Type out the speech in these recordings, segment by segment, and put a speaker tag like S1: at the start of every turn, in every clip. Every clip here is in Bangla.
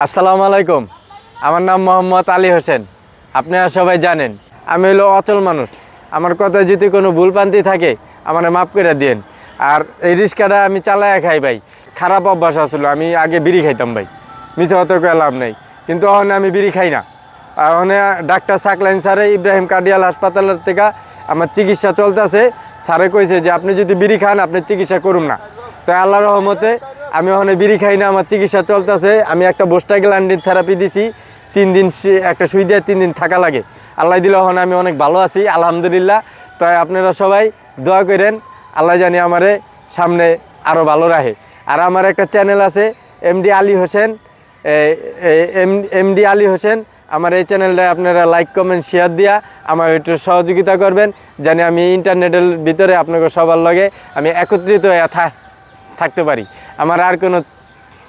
S1: আসসালামু আলাইকুম। আমার নাম মোহাম্মদ আলী হোসেন। আপনারা সবাই জানেন আমি হলো অচল মানুষ। আমার কথায় যদি কোনো ভুলভ্রান্তি থাকে আমার মাফ করে দিন। আর এই রিক্সাটা আমি চালায় খাই ভাই। খারাপ অভ্যাস আসলো, আমি আগে বিড়ি খাইতাম ভাই, মিছে অত লাভ নেই, কিন্তু এখন আমি বিড়ি খাই না। এখন ডাক্তার সাকলাইন স্যারে ইব্রাহিম কার্ডিয়াল হাসপাতালের থেকে আমার চিকিৎসা চলতেছে। স্যারে কইছে যে আপনি যদি বিড়ি খান আপনি চিকিৎসা করুন না। তো আল্লাহর রহমতে আমি ওখানে বিড়ি খাই না, আমার চিকিৎসা চলতেছে। আমি একটা বোস্টাগ্ল্যান্ডিন থেরাপি দিছি, 3 দিন একটা সুই দিয়ে 3 দিন থাকা লাগে। আল্লাহ দিলে ওখানে আমি অনেক ভালো আছি আলহামদুলিল্লাহ। তাই আপনারা সবাই দোয়া করেন, আল্লাহ জানি আমারে সামনে আরও ভালো রাখে। আর আমার একটা চ্যানেল আছে এমডি আলী হোসেন, এমডি আলী হোসেন। আমার এই চ্যানেলটায় আপনারা লাইক কমেন্ট শেয়ার দিয়া আমার একটু সহযোগিতা করবেন, জানি আমি ইন্টারনেটের ভিতরে আপনাকে সবার লগে আমি একত্রিত হয়ে থাকতে পারি। আমার আর কোনো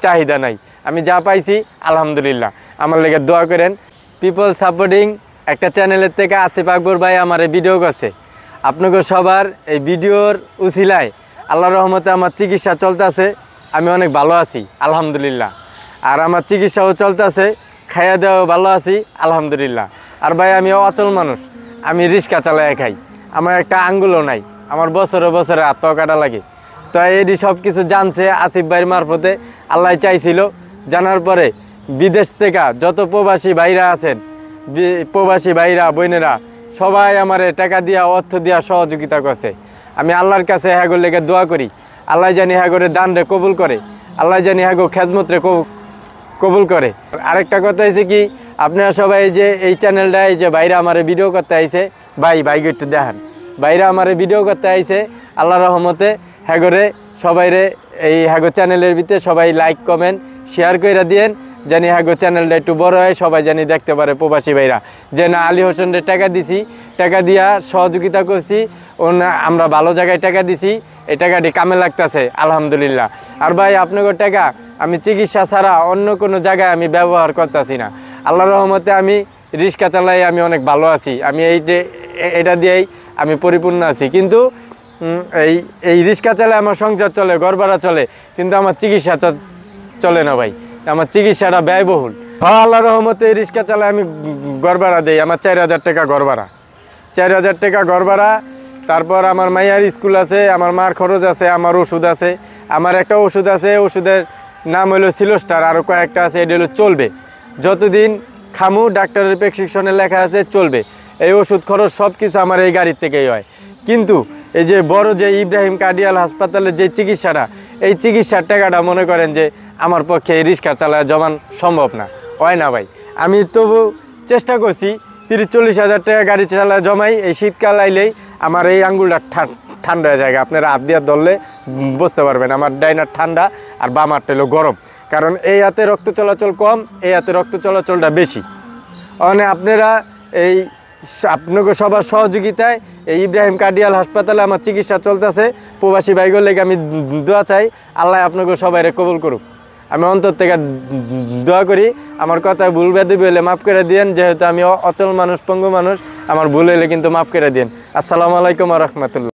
S1: চাহিদা নাই, আমি যা পাইছি আলহামদুলিল্লাহ। আমার লেগে দোয়া করেন। পিপল সাপোর্টিং একটা চ্যানেলের থেকে আসিফ আকবর ভাই আমার এই ভিডিও করছে। আপনাকে সবার এই ভিডিওর উছিলায় আল্লাহর রহমতে আমার চিকিৎসা চলতেছে, আমি অনেক ভালো আছি আলহামদুলিল্লাহ। আর আমার চিকিৎসাও চলতেছে, খাইয়া দেওয়াও ভালো আছি আলহামদুলিল্লাহ। আর ভাই আমি অচল মানুষ, আমি রিক্সা চালায় খাই, আমার একটা আঙ্গুলও নাই, আমার বছরে বছরে হাত পা কাটা লাগে। তো এটি সব কিছু জানছে আসিফ ভাইয়ের মারফতে, আল্লাহ চাইছিল। জানার পরে বিদেশ থেকে যত প্রবাসী ভাইরা আছেন, প্রবাসী ভাইরা বোনেরা সবাই আমার টাকা দিয়া অর্থ দিয়া সহযোগিতা করছে। আমি আল্লাহর কাছে হ্যাগোর লেগে দোয়া করি, আল্লাহ জানি হ্যাগোরে দান রে কবুল করে, আল্লাহ জানি হ্যাগো খেজমত রে কবুল করে। আরেকটা কথা হয়েছে কি, আপনারা সবাই যে এই চ্যানেলটা এই যে বাইরে আমার ভিডিও করতে আইছে, ভাইকে একটু দেখান। বাইরে আমার ভিডিও করতে আইছে, আল্লাহ রহমতে হ্যাগোরে সবাইরে এই হ্যাগো চ্যানেলের ভিতরে সবাই লাইক কমেন্ট শেয়ার করে দিয়েন, জানি হ্যাগো চ্যানেলটা একটু বড় হয়, সবাই জানি দেখতে পারে প্রবাসী ভাইরা যে না আলী হোসেনের টাকা দিছি, টাকা দিয়া সহযোগিতা করছি, আমরা ভালো জায়গায় টাকা দিছি, এই টাকাটি কামে লাগতেছে আলহামদুলিল্লাহ। আর ভাই আপনাদের টাকা আমি চিকিৎসা ছাড়া অন্য কোনো জায়গায় আমি ব্যবহার করতেছি না। আল্লাহর রহমতে আমি রিক্সা চালাই, আমি অনেক ভালো আছি, আমি এটা দিয়েই আমি পরিপূর্ণ আছি। কিন্তু এই রিক্সা চালায় আমার সংসার চলে, ঘর ভাড়া চলে, কিন্তু আমার চিকিৎসা চলে না ভাই, আমার চিকিৎসাটা ব্যয়বহুল। আল্লাহর রহমতে এই রিক্সা চালায় আমি ঘর ভাড়া দিই, আমার 4000 টাকা ঘর ভাড়া, 4000 টাকা ঘর ভাড়া। তারপর আমার মাইয়ার স্কুল আছে, আমার মার খরচ আছে, আমার ওষুধ আছে, আমার একটা ওষুধ আছে, ওষুধের নাম হলো সিলোস্টার, আরও কয়েকটা আছে, এটা হলো চলবে যতদিন খামু, ডাক্তারের প্রেসক্রিপশনে লেখা আছে চলবে। এই ওষুধ খরচ সব কিছু আমার এই গাড়ির থেকেই হয়। কিন্তু এই যে বড় যে ইব্রাহিম কার্ডিয়াল হাসপাতালের যে চিকিৎসাটা, এই চিকিৎসার টাকাটা মনে করেন যে আমার পক্ষে এই রিক্সা চালায় জমান সম্ভব না, হয় না ভাই। আমি তবু চেষ্টা করছি 30-40 হাজার টাকা গাড়ি চালায় জমাই। এই শীতকাল আইলেই আমার এই আঙ্গুলটা ঠান্ডা হয়ে যায়, আপনারা হাত দিয়ে ধরলে বুঝতে পারবেন আমার ডাইনার ঠান্ডা আর বাম হাতটা হলো গরম, কারণ এই হাতে রক্ত চলাচল কম, এই হাতে রক্ত চলাচলটা বেশি। মানে আপনারা এই আপনাকে সবার সহযোগিতায় এই ইব্রাহিম কার্ডিয়াল হাসপাতালে আমার চিকিৎসা চলতেছে। প্রবাসী ভাইগুলোর লেগে আমি দোয়া চাই, আল্লাহ আপনাকে সবাইরে কবুল করুক। আমি অন্তর থেকে দোয়া করি। আমার কথায় ভুল বেদবি হলে মাফ করে দিন, যেহেতু আমি অচল মানুষ, পঙ্গু মানুষ, আমার ভুল হলে কিন্তু মাফ করে দিন। আসসালামু আলাইকুম ওয়া রাহমাতুল্লাহ।